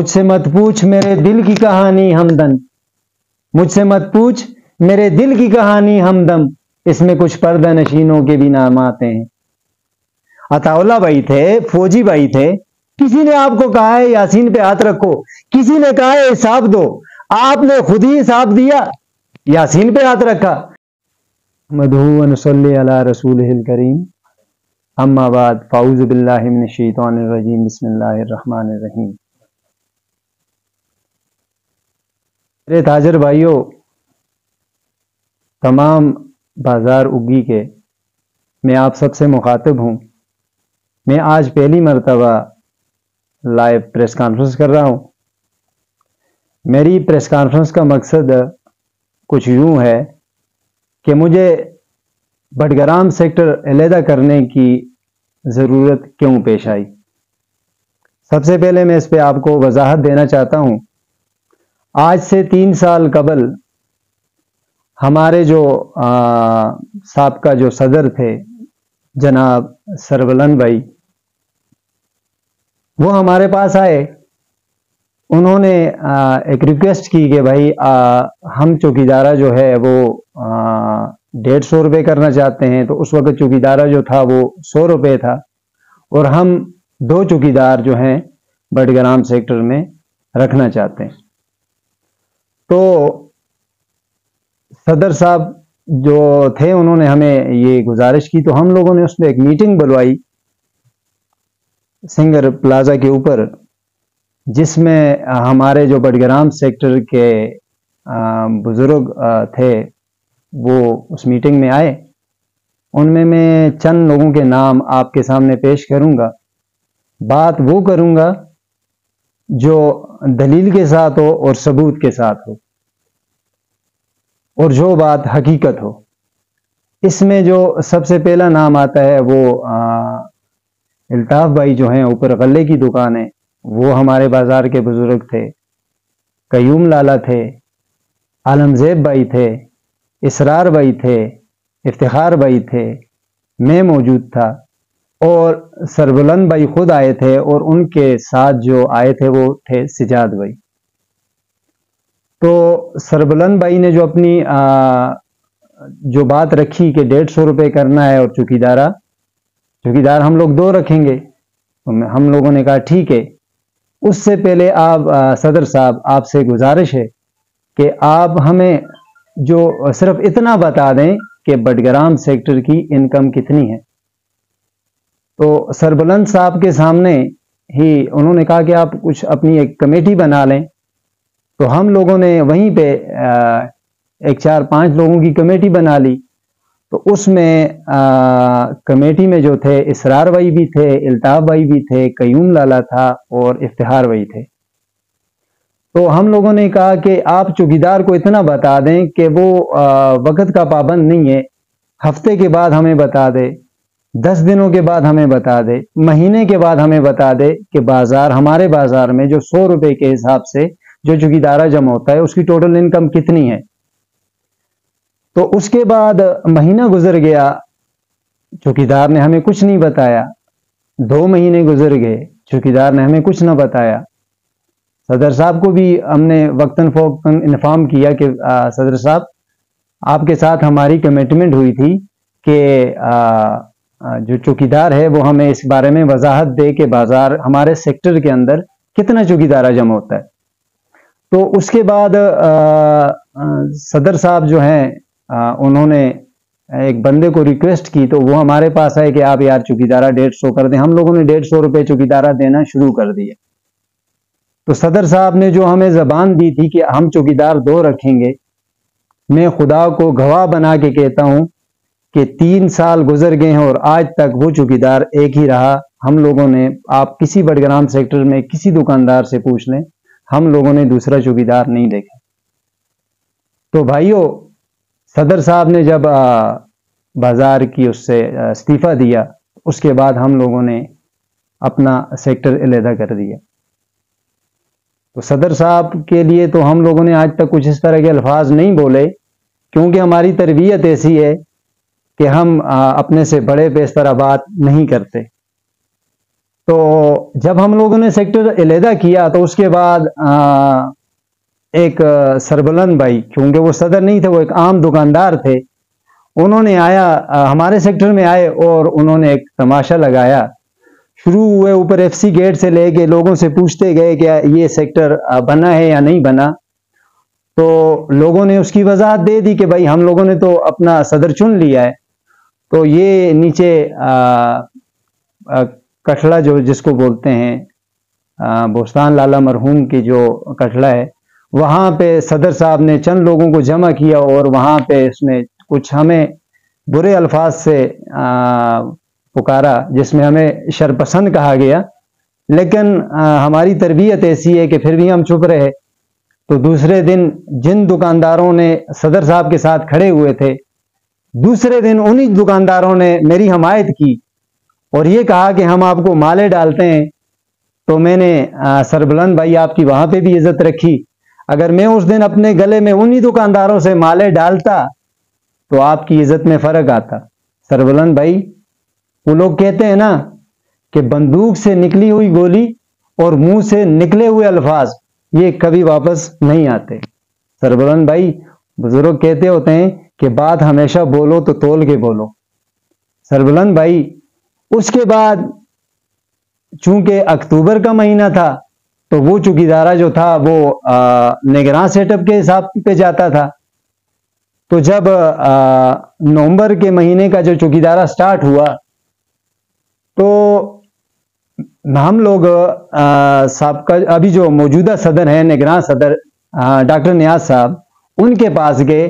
مجھ سے مت پوچھ میرے دل کی کہانی ہمدم، مجھ سے مت پوچھ میرے دل کی کہانی ہمدم، اس میں کچھ پردہ نشینوں کے بھی نام آتے ہیں۔ عطا اللہ بھائی تھے، فوجی بھائی تھے، کسی نے آپ کو کہا ہے یاسین پہ ہاتھ رکھو، کسی نے کہا ہے حساب دو، آپ نے خود ہی حساب دیا، یاسین پہ ہاتھ رکھا۔ مدعو ونصلی علی رسولہ الکریم، اما بعد، فاعوذ باللہ من الشیطان الرجیم، بسم اللہ الرحمن الرحیم۔ میرے تاجر بھائیوں، تمام بازار اگی کے میں آپ سب سے مخاطب ہوں۔ میں آج پہلی مرتبہ لائیو پریس کانفرنس کر رہا ہوں۔ میری پریس کانفرنس کا مقصد کچھ یوں ہے کہ مجھے بٹگرام سیکٹر علیحدہ کرنے کی ضرورت کیوں پیش آئی۔ سب سے پہلے میں اس پہ آپ کو وضاحت دینا چاہتا ہوں۔ آج سے 3 سال قبل ہمارے جو سابقہ جو صدر تھے جناب سربلند بھائی، وہ ہمارے پاس آئے۔ انہوں نے ایک ریکویسٹ کی کہ بھائی ہم چوکیدارہ جو ہے وہ 150 روپے کرنا چاہتے ہیں۔ تو اس وقت چوکیدارہ جو تھا وہ 100 روپے تھا، اور ہم 2 چوکیدار جو ہیں بٹگرام سیکٹر میں رکھنا چاہتے ہیں۔ تو صدر صاحب جو تھے انہوں نے ہمیں یہ گزارش کی، تو ہم لوگوں نے اس میں ایک میٹنگ بلوائی سنگر پلازا کے اوپر، جس میں ہمارے جو بٹگرام سیکٹر کے بزرگ تھے وہ اس میٹنگ میں آئے۔ ان میں چند لوگوں کے نام آپ کے سامنے پیش کروں گا۔ بات وہ کروں گا جو دلیل کے ساتھ ہو اور ثبوت کے ساتھ ہو، اور جو بات حقیقت ہو۔ اس میں جو سب سے پہلا نام آتا ہے وہ الطاف بھائی جو ہیں، اوپر غلے کی دکان ہے، وہ ہمارے بازار کے بزرگ تھے۔ قیوم لالا تھے، عالمزیب بھائی تھے، اسرار بھائی تھے، افتخار بھائی تھے، میں موجود تھا، اور سربلند بھائی خود آئے تھے، اور ان کے ساتھ جو آئے تھے وہ تھے سجاد بھائی۔ تو سربلند بھائی نے جو اپنی جو بات رکھی کہ 150 روپے کرنا ہے، اور چوکیدار ہم لوگ 2 رکھیں گے، تو ہم لوگوں نے کہا ٹھیک ہے۔ اس سے پہلے آپ صدر صاحب، آپ سے گزارش ہے کہ آپ ہمیں جو صرف اتنا بتا دیں کہ بٹگرام سیکٹر کی انکم کتنی ہے۔ تو سربلند صاحب کے سامنے ہی انہوں نے کہا کہ آپ کچھ اپنی ایک کمیٹی بنا لیں۔ تو ہم لوگوں نے وہیں پہ ایک 4-5 لوگوں کی کمیٹی بنا لی۔ تو اس میں کمیٹی میں جو تھے اسرار بھائی بھی تھے، الطاف بھائی بھی تھے، قیوم لالا تھا، اور افتخار بھائی تھے۔ تو ہم لوگوں نے کہا کہ آپ چوکیدار کو اتنا بتا دیں کہ وہ وقت کا پابند نہیں ہے، ہفتے کے بعد ہمیں بتا دے، 10 دنوں کے بعد ہمیں بتا دے، مہینے کے بعد ہمیں بتا دے کہ ہمارے بازار میں جو 100 روپے کے حساب سے جو چوکیدارہ جمع ہوتا ہے اس کی ٹوٹل انکم کتنی ہے۔ تو اس کے بعد مہینہ گزر گیا، چوکیدار نے ہمیں کچھ نہیں بتایا۔ 2 مہینے گزر گئے، چوکیدار نے ہمیں کچھ نہ بتایا۔ صدر صاحب کو بھی ہم نے وقتاً فوقتاً انفارم کیا کہ صدر صاحب، آپ کے ساتھ ہماری کمٹمنٹ ہوئی تھی کہ جو چوکیدار ہے وہ ہمیں اس بارے میں وضاحت دے کہ بازار ہمارے سیکٹر کے اندر کتنا چوکیدارہ جمع ہوتا ہے۔ تو اس کے بعد صدر صاحب جو ہیں انہوں نے ایک بندے کو ریکویسٹ کی، تو وہ ہمارے پاس آئے کہ آپ یار چوکیدارہ 150 کر دیں۔ ہم لوگوں نے 150 روپے چوکیدارہ دینا شروع کر دیا۔ تو صدر صاحب نے جو ہمیں زبان دی تھی کہ ہم چوکیدار 2 رکھیں گے، میں خدا کو گواہ بنا کے کہتا ہوں کہ 3 سال گزر گئے ہیں اور آج تک وہ چوکیدار ایک ہی رہا۔ ہم لوگوں نے، آپ کسی بٹگرام سیکٹر میں کسی دکاندار سے پوچھ لیں، ہم لوگوں نے دوسرا چوکیدار نہیں دیکھا۔ تو بھائیوں، صدر صاحب نے جب بازار کی اس سے استعفیٰ دیا، اس کے بعد ہم لوگوں نے اپنا سیکٹر علیحدہ کر دیا۔ تو صدر صاحب کے لیے تو ہم لوگوں نے آج تک کچھ اس طرح کے الفاظ نہیں بولے، کیونکہ ہماری تربیت ایسی ہے کہ ہم اپنے سے بڑے پہ اس طرح بات نہیں کرتے۔ تو جب ہم لوگوں نے سیکٹر علیحدہ کیا تو اس کے بعد ایک سربلند بھائی، کیونکہ وہ صدر نہیں تھے، وہ ایک عام دکاندار تھے، انہوں نے ہمارے سیکٹر میں آئے اور انہوں نے ایک تماشا لگایا. شروع ہوئے اوپر ایف سی گیٹ سے لے کے لوگوں سے پوچھتے گئے کہ یہ سیکٹر بنا ہے یا نہیں بنا. تو لوگوں نے اس کی وضاحت دے دی کہ بھائی ہم لوگوں نے تو اپنا صدر چن لیا ہے. تو یہ نیچے کٹھڑا جس کو بولتے ہیں بوستان لالہ مرحوم کی جو کٹھڑا ہے، وہاں پہ صدر صاحب نے چند لوگوں کو جمع کیا اور وہاں پہ اس نے کچھ ہمیں برے الفاظ سے پکارا، جس میں ہمیں شرپسند کہا گیا. لیکن ہماری تربیت ایسی ہے کہ پھر بھی ہم چپ رہے. تو دوسرے دن جن دکانداروں نے صدر صاحب کے ساتھ کھڑے ہوئے تھے، دوسرے دن انہی دکانداروں نے میری حمایت کی اور یہ کہا کہ ہم آپ کو مالے ڈالتے ہیں. تو میں نے سربلند بھائی آپ کی وہاں پہ بھی عزت رکھی. اگر میں اس دن اپنے گلے میں انہی دکانداروں سے مالے ڈالتا تو آپ کی عزت میں فرق آتا. سربلند بھائی، وہ لوگ کہتے ہیں نا کہ بندوق سے نکلی ہوئی گولی اور منہ سے نکلے ہوئے الفاظ یہ کبھی واپس نہیں آتے. سربلند بھائی، بزرگ کہتے ہوتے ہیں کہ بات ہمیشہ بولو تو تول کے بولو. سربلند بھائی، اس کے بعد چونکہ اکتوبر کا مہینہ تھا تو وہ چوکیدارہ جو تھا وہ نگراں سیٹ اپ کے حساب پہ جاتا تھا. تو جب نومبر کے مہینے کا جو چوکیدارہ سٹارٹ ہوا تو ہم لوگ سابقہ ابھی جو موجودہ صدر ہیں نگراں صدر ڈاکٹر نیاز صاحب، ان کے پاس گئے.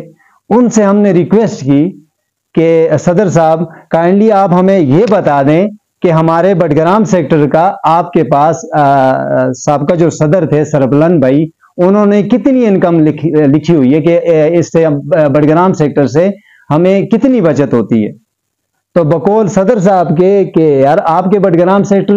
ان سے ہم نے ریکویسٹ کی کہ صدر صاحب کائنڈلی آپ ہمیں یہ بتا دیں کہ ہمارے بٹگرام سیکٹر کا آپ کے پاس سابقہ جو صدر تھے سربلند بھائی، انہوں نے کتنی انکم لکھی ہوئی ہے کہ اس سے بٹگرام سیکٹر سے ہمیں کتنی بچت ہوتی ہے. تو بقول صدر صاحب کے کہ یار آپ کے بٹگرام سیکٹر